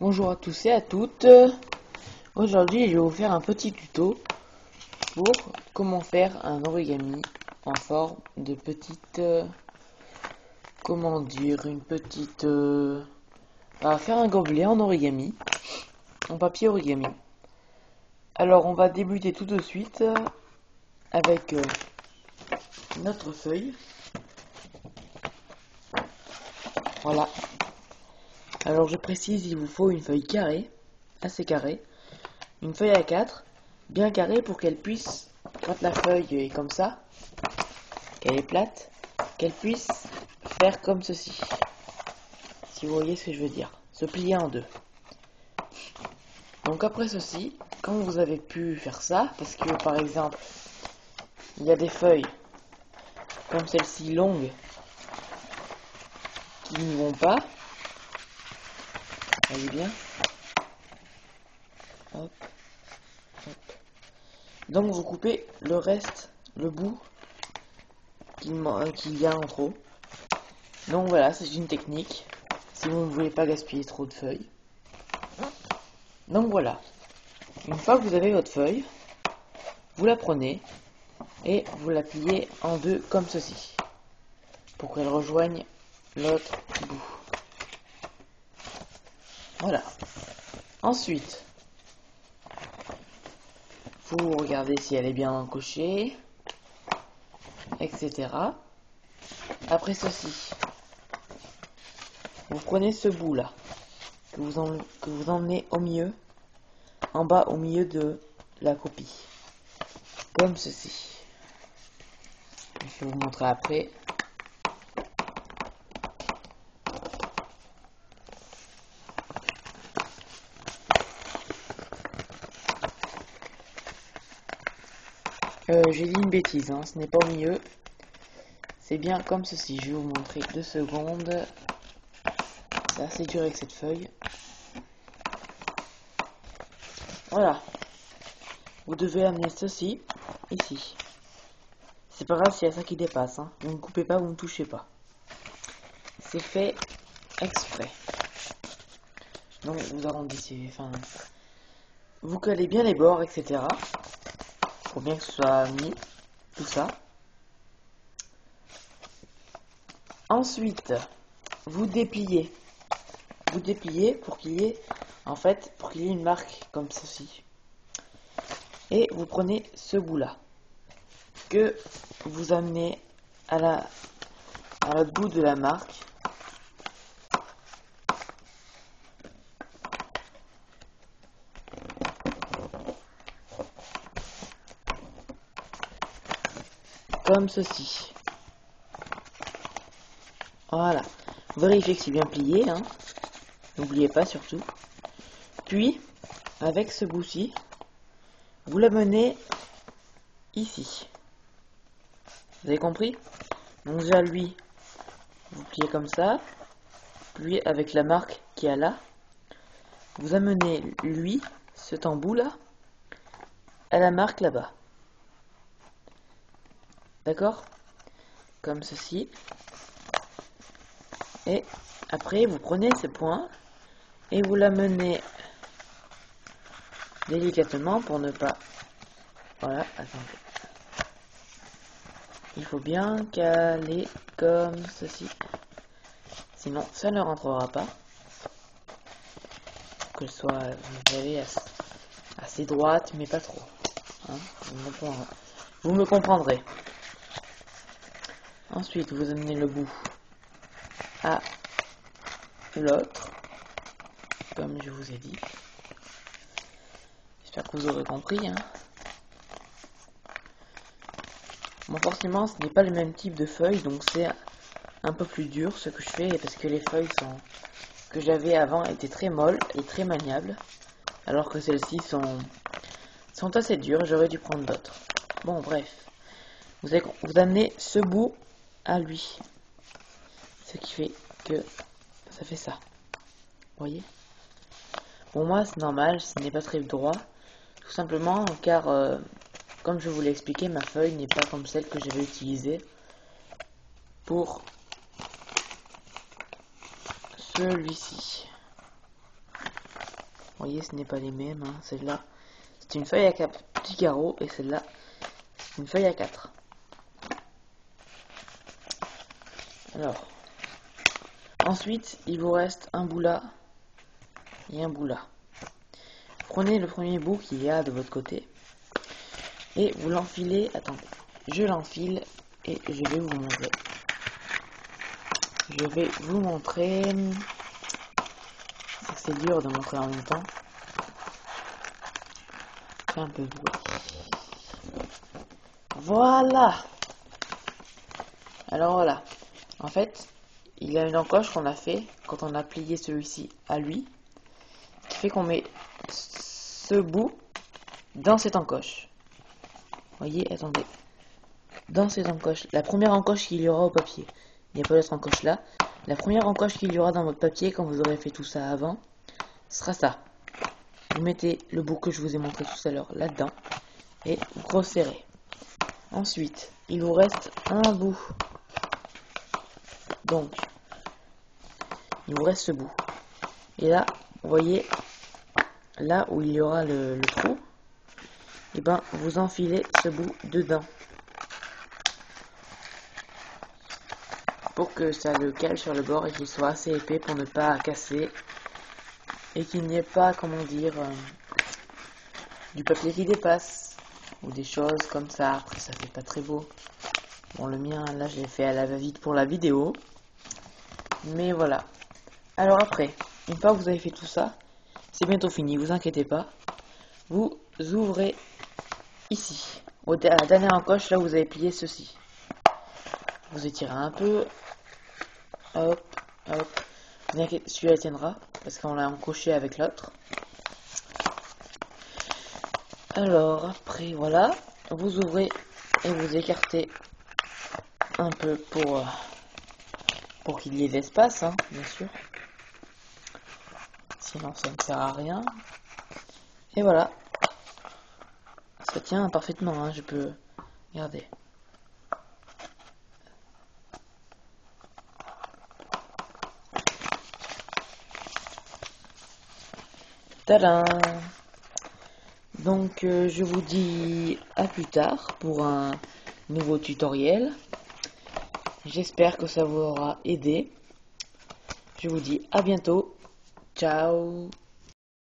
Bonjour à tous et à toutes. Aujourd'hui, je vais vous faire un petit tuto pour comment faire un origami en forme de petite, comment dire, une petite, faire un gobelet en origami, en papier origami. Alors, on va débuter tout de suite avec notre feuille. Voilà. Alors, je précise, il vous faut une feuille carrée, assez carrée. Une feuille A4, bien carrée pour qu'elle puisse, quand la feuille est comme ça, qu'elle est plate, qu'elle puisse faire comme ceci. Si vous voyez ce que je veux dire. Se plier en deux. Donc après ceci, quand vous avez pu faire ça, parce que par exemple, il y a des feuilles comme celle-ci longues qui n'y vont pas. Voyez bien. Hop, hop. Donc vous coupez le reste, le bout qu'il y a en trop. Donc voilà, c'est une technique si vous ne voulez pas gaspiller trop de feuilles. Donc voilà, une fois que vous avez votre feuille, vous la prenez et vous la pliez en deux comme ceci, pour qu'elle rejoigne l'autre bout. Voilà. Ensuite, vous regardez si elle est bien encochée, etc. Après ceci, vous prenez ce bout là, que vous emmenez au milieu, en bas au milieu de la copie, comme ceci. Je vais vous montrer après. J'ai dit une bêtise, hein, ce n'est pas au milieu, c'est bien comme ceci. Je vais vous montrer 2 secondes. C'est assez dur avec cette feuille. Voilà. Vous devez amener ceci ici. C'est pas grave s'il y a ça qui dépasse, hein. Vous ne coupez pas, vous ne touchez pas. C'est fait exprès. Donc vous arrondissez, vous collez bien les bords, etc. Pour bien que ce soit mis, tout ça. Ensuite, vous dépliez. Vous dépliez pour qu'il y ait, pour qu'il y ait une marque comme ceci. Et vous prenez ce bout-là, que vous amenez à l'autre bout de la marque. Comme ceci. Voilà. Vérifiez que c'est bien plié, hein. N'oubliez pas surtout. Puis, avec ce bout-ci, vous l'amenez ici. Vous avez compris? Donc déjà lui, vous pliez comme ça. Puis avec la marque qu'il y a là, vous amenez lui, cet embout là, à la marque là-bas. D'accord? Comme ceci. Et après, vous prenez ce point et vous l'amenez délicatement pour ne pas... Voilà, attendez. Il faut bien caler comme ceci. Sinon, ça ne rentrera pas. Que ce soit, vous avez assez droite, mais pas trop. Hein, vous me comprendrez. Ensuite, vous amenez le bout à l'autre, comme je vous ai dit. J'espère que vous aurez compris. Hein. Bon, forcément, ce n'est pas le même type de feuilles, donc c'est un peu plus dur ce que je fais, parce que les feuilles que j'avais avant étaient très molles et très maniables, alors que celles-ci sont assez dures. J'aurais dû prendre d'autres. Bon, bref. Vous amenez ce bout à lui. Ce qui fait que ça fait ça. Vous voyez? Pour moi, c'est normal, ce n'est pas très droit. Tout simplement car, comme je vous l'ai expliqué, ma feuille n'est pas comme celle que j'avais utilisée pour celui-ci. voyez, ce n'est pas les mêmes, hein. Celle-là, c'est une feuille à 4 petits carreaux, et celle-là, c'est une feuille à 4. Alors, ensuite, il vous reste un bout là et un bout là. Prenez le premier bout qu'il y a de votre côté et vous l'enfilez. Attendez, je l'enfile et je vais vous montrer. Je vais vous montrer. C'est dur de montrer en même temps. Fais un peu de bruit. Voilà. Alors voilà. En fait, il y a une encoche qu'on a fait quand on a plié celui-ci à lui, qui fait qu'on met ce bout dans cette encoche. Voyez, attendez. Dans cette encoche, la première encoche qu'il y aura au papier. Il n'y a pas d'autre encoche là. La première encoche qu'il y aura dans votre papier quand vous aurez fait tout ça avant, sera ça. Vous mettez le bout que je vous ai montré tout à l'heure là-dedans et vous resserrez. Ensuite, il vous reste un bout. Donc, il vous reste ce bout. Et là, vous voyez, là où il y aura le trou, et ben vous enfilez ce bout dedans. Pour que ça le cale sur le bord et qu'il soit assez épais pour ne pas casser. Et qu'il n'y ait pas, comment dire, du papier qui dépasse. Ou des choses comme ça. Après, ça fait pas très beau. Bon, le mien, là, je l'ai fait à la va-vite pour la vidéo. Mais voilà. Alors après, une fois que vous avez fait tout ça, c'est bientôt fini, vous inquiétez pas. Vous ouvrez ici, à la dernière encoche, là où vous avez plié ceci. Vous étirez un peu. Hop, hop. Celui-là tiendra, parce qu'on l'a encoché avec l'autre. Alors, après, voilà. Vous ouvrez et vous écartez un peu pour qu'il y ait de l'espace, hein, bien sûr. Sinon, ça ne sert à rien. Et voilà. Ça tient parfaitement, hein, je peux... Regardez. Tadam! Donc, je vous dis à plus tard pour un nouveau tutoriel. J'espère que ça vous aura aidé. Je vous dis à bientôt. Ciao!